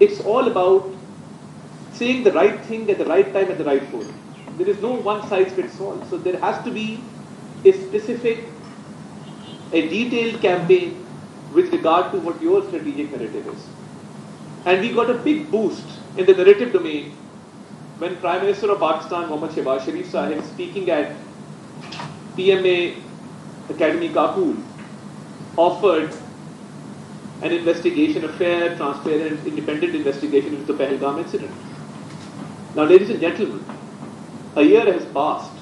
It's all about saying the right thing at the right time at the right forum. There is no one size fits all. So there has to be a specific, a detailed campaign with regard to what your strategic narrative is. And we got a big boost in the narrative domain when Prime Minister of Pakistan, Mohammad Shehbaz Sharif Sahib, speaking at PMA Academy Kabul, offered an investigation, a fair, transparent, independent investigation into the Pahalgam incident. Now, ladies and gentlemen, a year has passed,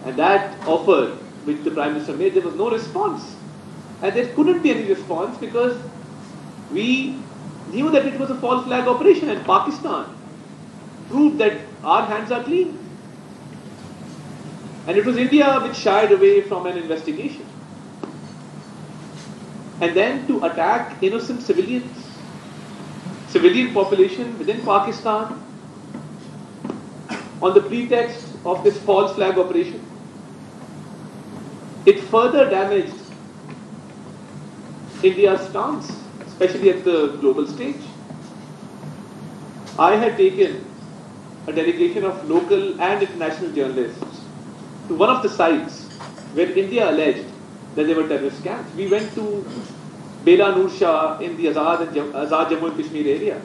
and that offer which the Prime Minister made, there was no response. And there couldn't be any response because we knew that it was a false flag operation, and Pakistan proved that our hands are clean. And it was India which shied away from an investigation. And then to attack innocent civilians, civilian population within Pakistan on the pretext of this false flag operation, it further damaged India's stance, especially at the global stage. I had taken a delegation of local and international journalists to one of the sites where India alleged that they were terrorist camps. We went to Bela Noor Shah in the Azad Jammu and Kashmir area.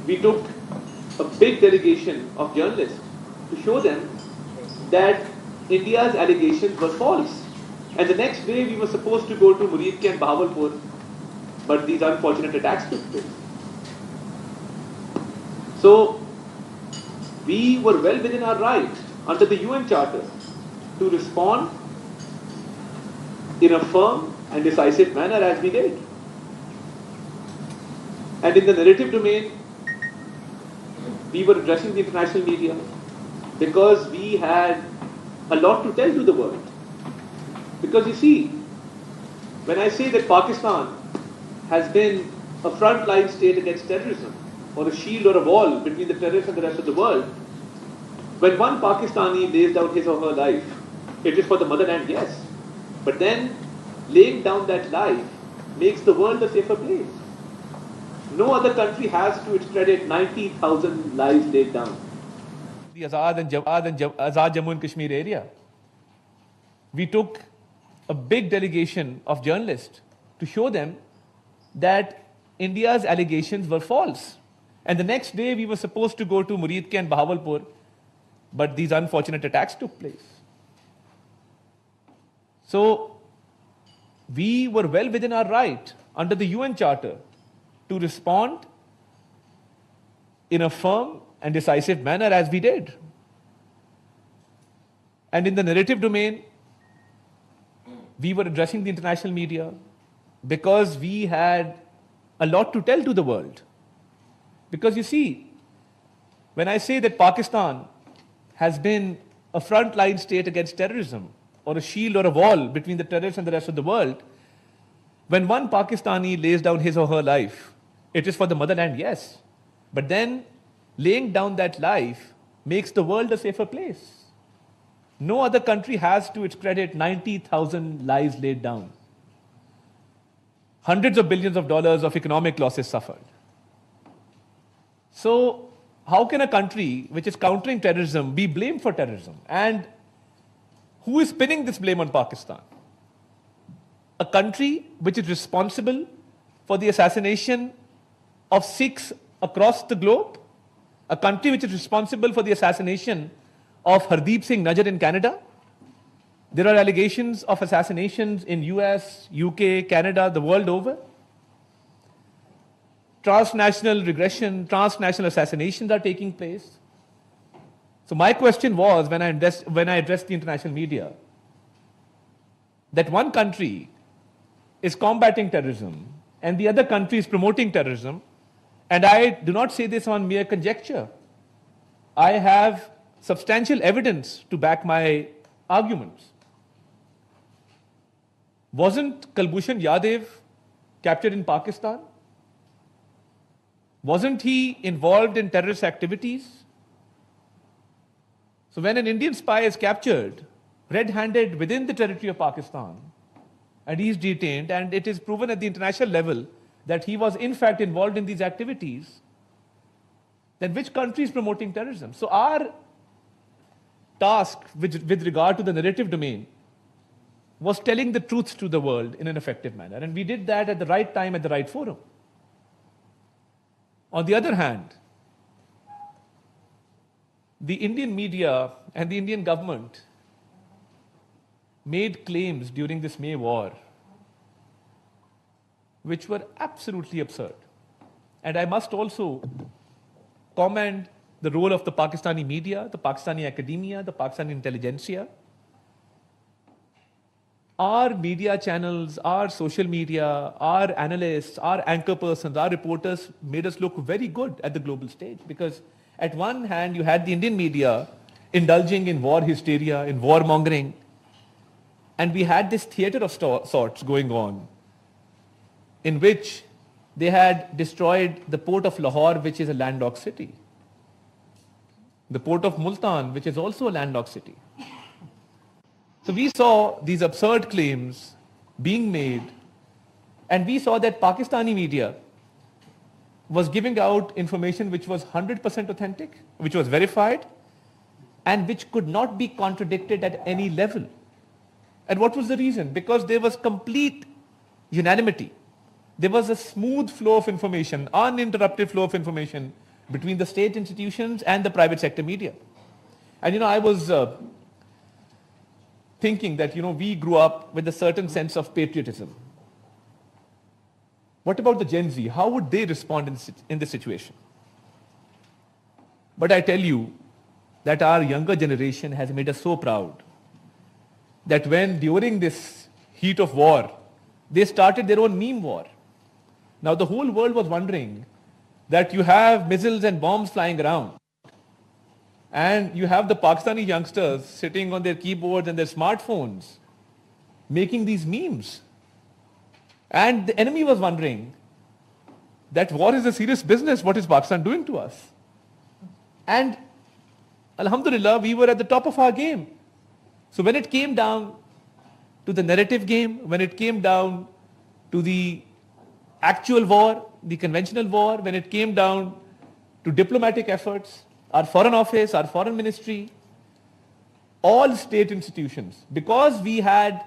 We took a big delegation of journalists to show them that India's allegations were false. And the next day we were supposed to go to Muridki and Bahawalpur, but these unfortunate attacks took place. So we were well within our right under the UN Charter to respond in a firm and decisive manner as we did. And in the narrative domain, we were addressing the international media because we had a lot to tell to the world. Because you see, when I say that Pakistan has been a frontline state against terrorism, or a shield or a wall between the terrorists and the rest of the world, when one Pakistani lays down his or her life, it is for the motherland, yes. But then laying down that life makes the world a safer place. No other country has to its credit 90,000 lives laid down. The Azad Jammu and Kashmir area. We took a big delegation of journalists to show them that India's allegations were false. And the next day we were supposed to go to Muridki and Bahawalpur, but these unfortunate attacks took place. So we were well within our right under the UN Charter to respond in a firm and decisive manner as we did. And in the narrative domain, we were addressing the international media because we had a lot to tell to the world. Because you see, when I say that Pakistan has been a frontline state against terrorism, or a shield or a wall between the terrorists and the rest of the world, when one Pakistani lays down his or her life, it is for the motherland, yes. But then laying down that life makes the world a safer place. No other country has to its credit 90,000 lives laid down. Hundreds of billions of dollars of economic losses suffered. So how can a country which is countering terrorism be blamed for terrorism? And who is pinning this blame on Pakistan? A country which is responsible for the assassination of Sikhs across the globe? A country which is responsible for the assassination of Hardeep Singh Najjar in Canada? There are allegations of assassinations in US, UK, Canada, the world over. Transnational regression, transnational assassinations are taking place. So my question was, when I addressed the international media, that one country is combating terrorism and the other country is promoting terrorism, and I do not say this on mere conjecture. I have substantial evidence to back my arguments. Wasn't Kulbhushan Yadav captured in Pakistan? Wasn't he involved in terrorist activities? So when an Indian spy is captured, red-handed within the territory of Pakistan, and he is detained, and it is proven at the international level that he was in fact involved in these activities, then which country is promoting terrorism? So our task with regard to the narrative domain was telling the truth to the world in an effective manner. And we did that at the right time, at the right forum. On the other hand, the Indian media and the Indian government made claims during this May war which were absolutely absurd. And I must also comment the role of the Pakistani media, the Pakistani academia, the Pakistani intelligentsia. Our media channels, our social media, our analysts, our anchor persons, our reporters made us look very good at the global stage, because at one hand you had the Indian media indulging in war hysteria, in warmongering, and we had this theater of sorts going on in which they had destroyed the port of Lahore, which is a landlocked city, the port of Multan, which is also a landlocked city. So we saw these absurd claims being made, and we saw that Pakistani media was giving out information which was 100% authentic, which was verified, and which could not be contradicted at any level. And what was the reason? Because there was complete unanimity. There was a smooth flow of information, uninterrupted flow of information between the state institutions and the private sector media. And I was thinking that we grew up with a certain sense of patriotism. What about the Gen Z? How would they respond in this situation? But I tell you that our younger generation has made us so proud that when during this heat of war, they started their own meme war. Now the whole world was wondering that you have missiles and bombs flying around, and you have the Pakistani youngsters sitting on their keyboards and their smartphones making these memes. And the enemy was wondering that war is a serious business. What is Pakistan doing to us? And Alhamdulillah, we were at the top of our game. So when it came down to the narrative game, when it came down to the actual war, the conventional war, when it came down to diplomatic efforts, our foreign office, our foreign ministry, all state institutions, because we had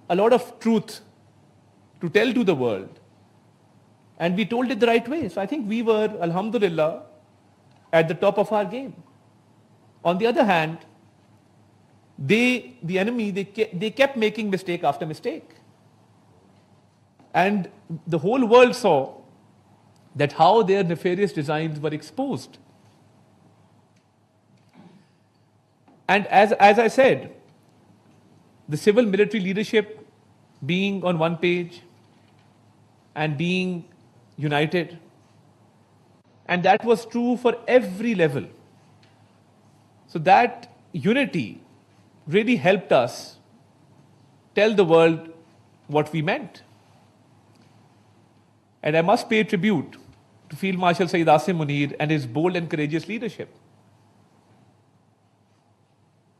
a lot of truth to tell to the world, and we told it the right way. So I think we were, alhamdulillah, at the top of our game. On the other hand, the enemy, they kept making mistake after mistake. And the whole world saw that how their nefarious designs were exposed. And as I said, the civil military leadership being on one page and being united, and that was true for every level. So that unity really helped us tell the world what we meant. And I must pay tribute to Field Marshal Sayyid Asim Munir and his bold and courageous leadership.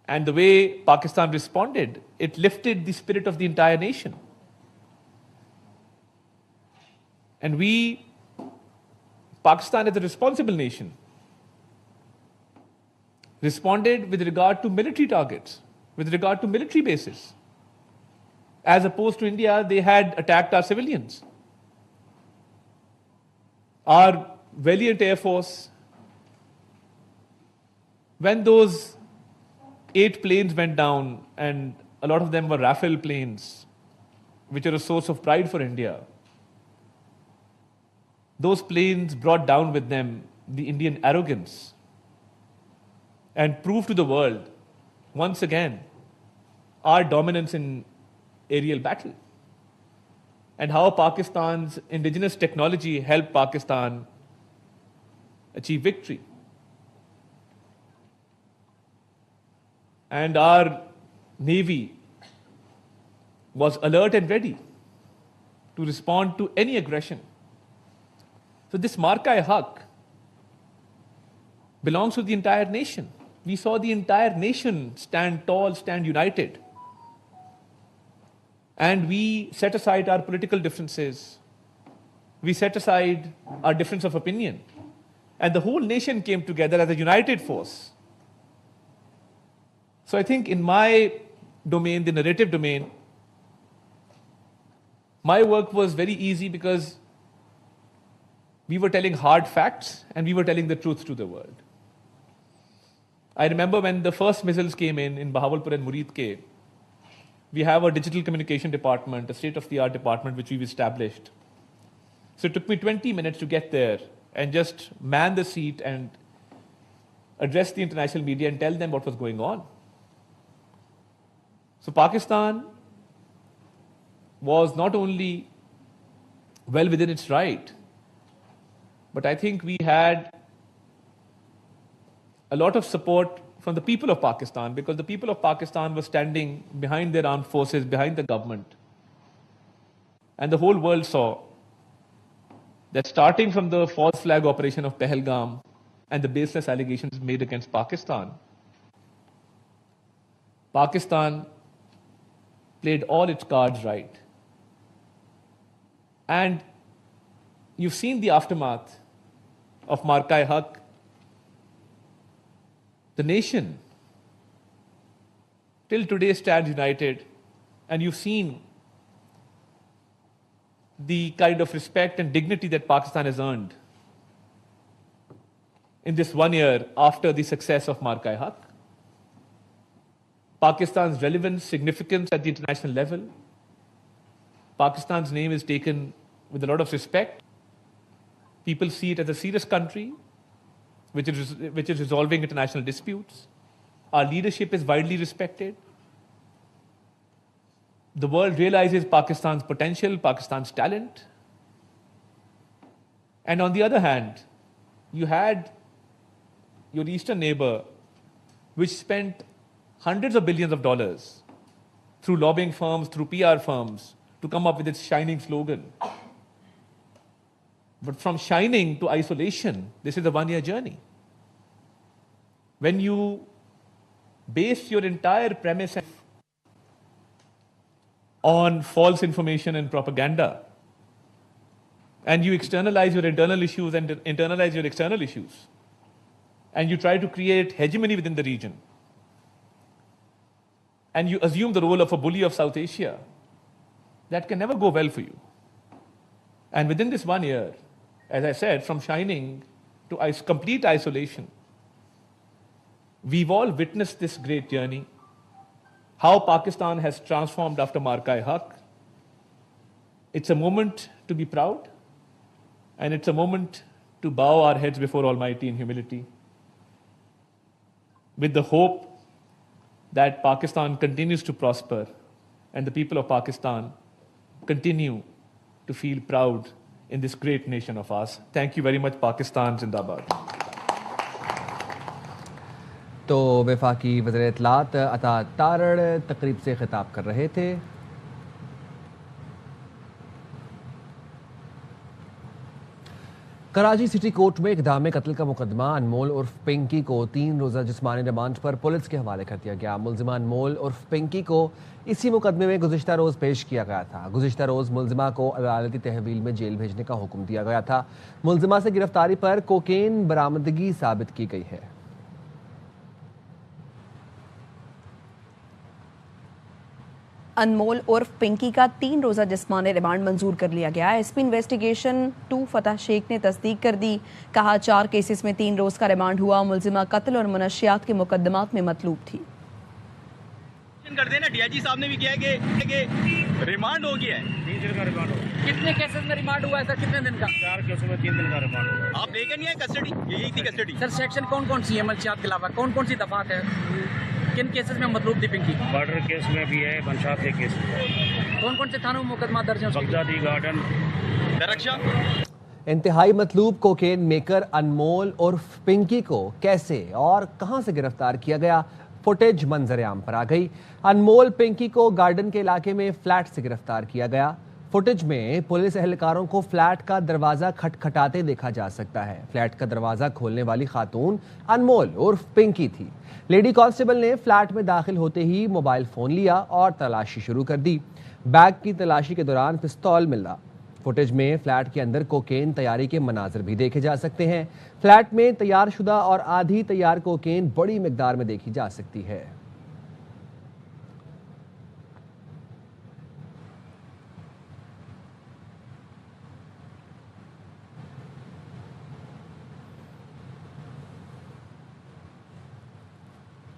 And the way Pakistan responded, it lifted the spirit of the entire nation. And we, Pakistan as a responsible nation, responded with regard to military targets, with regard to military bases. As opposed to India, they had attacked our civilians. Our valiant Air Force, when those 8 planes went down, and a lot of them were Rafale planes, which are a source of pride for India, those planes brought down with them the Indian arrogance and proved to the world, once again, our dominance in aerial battle, and how Pakistan's indigenous technology helped Pakistan achieve victory. And our Navy was alert and ready to respond to any aggression. So this Marka-e-Haq belongs to the entire nation. We saw the entire nation stand tall, stand united. And we set aside our political differences. we set aside our difference of opinion. And the whole nation came together as a united force. So I think in my domain, the narrative domain, my work was very easy because we were telling hard facts and we were telling the truth to the world. I remember when the first missiles came in Bahawalpur and Muridke, we have a digital communication department, a state-of-the-art department which we've established. So it took me 20 minutes to get there and just man the seat and address the international media and tell them what was going on. So Pakistan was not only well within its right, but I think we had a lot of support from the people of Pakistan, because the people of Pakistan were standing behind their armed forces, behind the government. And the whole world saw that starting from the false flag operation of Pahalgam and the baseless allegations made against Pakistan, Pakistan played all its cards right. And you've seen the aftermath of Marka-e-Haq. The nation till today stands united, and you've seen the kind of respect and dignity that Pakistan has earned in this 1 year after the success of Marka-e-Haq. Pakistan's relevance, significance at the international level. Pakistan's name is taken with a lot of respect. People see it as a serious country which is resolving international disputes. Our leadership is widely respected. The world realizes Pakistan's potential, Pakistan's talent. And on the other hand, you had your eastern neighbor, which spent hundreds of billions of dollars through lobbying firms, through PR firms, to come up with its shining slogan. But from shining to isolation, this is a 1-year journey. When you base your entire premise on false information and propaganda, and you externalize your internal issues and internalize your external issues, and you try to create hegemony within the region, and you assume the role of a bully of South Asia, that can never go well for you. And within this 1 year, as I said, from shining to complete isolation, we've all witnessed this great journey, how Pakistan has transformed after Marka-e-Haq. It's a moment to be proud, and it's a moment to bow our heads before Almighty in humility, with the hope that Pakistan continues to prosper and the people of Pakistan continue to feel proud in this great nation of ours. Thank you very much. Pakistan Zindabad. तो वफाकी वज़ीर इत्तलात अता तारड़ तकरीब से खिताब कर रहे थे। कराची सिटी कोर्ट में इक़दाम कत्ल का मुकदमा अनमोल उर्फ पिंकी को 3 रोज़ा जिस्मानी रिमांड पर पुलिस के हवाले कर दिया गया। मुलजिमा अनमोल उर्फ पिंकी को इसी मुकदमे में गुज़िश्ता रोज़ पेश किया गया था। गुज़िश्ता रोज़ मुलजिमा को अदालती तहवील में जेल भेजने का हुक्म दिया गया था। मुलजिमा से गिरफ्तारी पर कोकेन बरामदगी साबित की गई है। अनमोल उर्फ पिंकी का 3 रोज़ा जिस्मानी रिमांड मंजूर कर लिया गया है। एसपी इन्वेस्टिगेशन 2 फतह शेख ने तस्दीक कर दी। कहा 4 केसेस में 3 रोज़ का रिमांड हुआ। मुलजिमा कत्ल और मनशियात के मुकदमात में मतलूब थी। कर देना डीआईजी साहब ने भी किया कि रिमांड हो गया है। 3 दिन का रिमांड हो गया। कितने केसेस में रिमांड हुआ है सर? कितने दिन का? 4 केसों में 3 दिन का रिमांड हुआ। आप लेकर नहीं आए कस्टडी? यही थी कस्टडी सर। सेक्शन कौन कौन सी है मनशियात के अलावा? कौन कौन सी दफात है? किन केसेस में मतलूब थी पिंकी? मर्डर केस में भी है, मंशात के केस में। कौन कौन से थानों में मुकदमा दर्ज है? बगदादी गार्डन, दरक्षा। इंतहाई मतलूब कोकेन मेकर अनमोल उर्फ पिंकी को कैसे और कहां से गिरफ्तार किया गया, फुटेज मंजर आम पर आ गई। अनमोल पिंकी को गार्डन के इलाके में फ्लैट से गिरफ्तार किया गया। फुटेज में पुलिस एहलकारों को फ्लैट का दरवाजा खटखटाते देखा जा सकता है। फ्लैट का दरवाजा खोलने वाली खातून अनमोल उर्फ पिंकी थी। लेडी कांस्टेबल ने फ्लैट में दाखिल होते ही मोबाइल फोन लिया और तलाशी शुरू कर दी। बैग की तलाशी के दौरान पिस्तौल मिला। फुटेज में फ्लैट के अंदर कोकेन तैयारी के मनाजिर भी देखे जा सकते हैं। फ्लैट में तैयार शुदा और आधी तैयार कोकेन बड़ी मिकदार में देखी जा सकती है।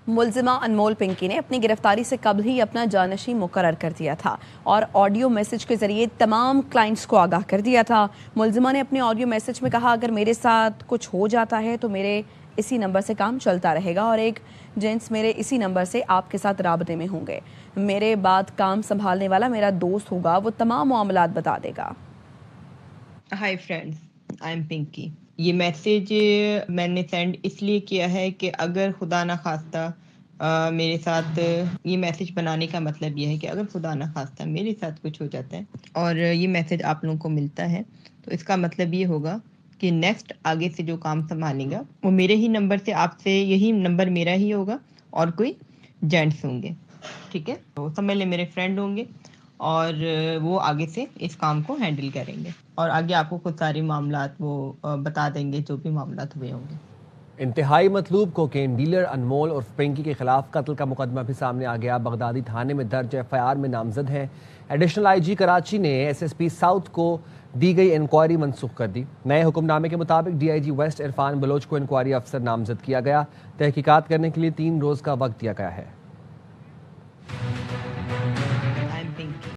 मुल्जिमा अनमोल पिंकी ने अपनी गिरफ्तारी से कबल ही अपना जानशी मुकर्रर कर दिया था और ऑडियो मैसेज के जरिए तमाम क्लाइंट्स को आगाह कर दिया था। मुल्जिमा ने अपने ऑडियो मैसेज में कहा, अगर मेरे साथ कुछ हो जाता है तो मेरे इसी नंबर से काम चलता रहेगा और एक जेंट्स मेरे इसी नंबर से आपके साथ राबते में होंगे। मेरे बाद काम संभालने वाला मेरा दोस्त होगा, वो तमाम मामलात बता देगा। Hi friends, I am Pinky. ये मैसेज मैंने सेंड इसलिए किया है कि अगर खुदा ना खास्ता मेरे साथ, ये मैसेज बनाने का मतलब ये है कि अगर खुदा ना खास्ता मेरे साथ कुछ हो जाता है और ये मैसेज आप लोगों को मिलता है तो इसका मतलब ये होगा कि नेक्स्ट आगे से जो काम संभालेगा वो मेरे ही नंबर से, आपसे यही नंबर मेरा ही होगा और कोई जेंट्स होंगे, ठीक है। तो समझ ले मेरे फ्रेंड होंगे और वो आगे से इस काम को हैंडल करेंगे और आगे आपको कुछ सारे मामलात वो बता देंगे जो भी मामलात हुए होंगे। इंतहाई मतलूब कोकेन डीलर अनमोल और पिंकी के खिलाफ कत्ल का मुकदमा भी सामने आ गया। बगदादी थाने में दर्ज FIR में नामजद हैं। एडिशनल IG कराची ने SSP साउथ को दी गई इंक्वायरी मनसूख कर दी। नए हुक्मनामे के मुताबिक DIG वेस्ट इरफान बलोच को इंक्वायरी अफसर नामजद किया गया। तहकीकात करने के लिए 3 रोज़ का वक्त दिया गया है।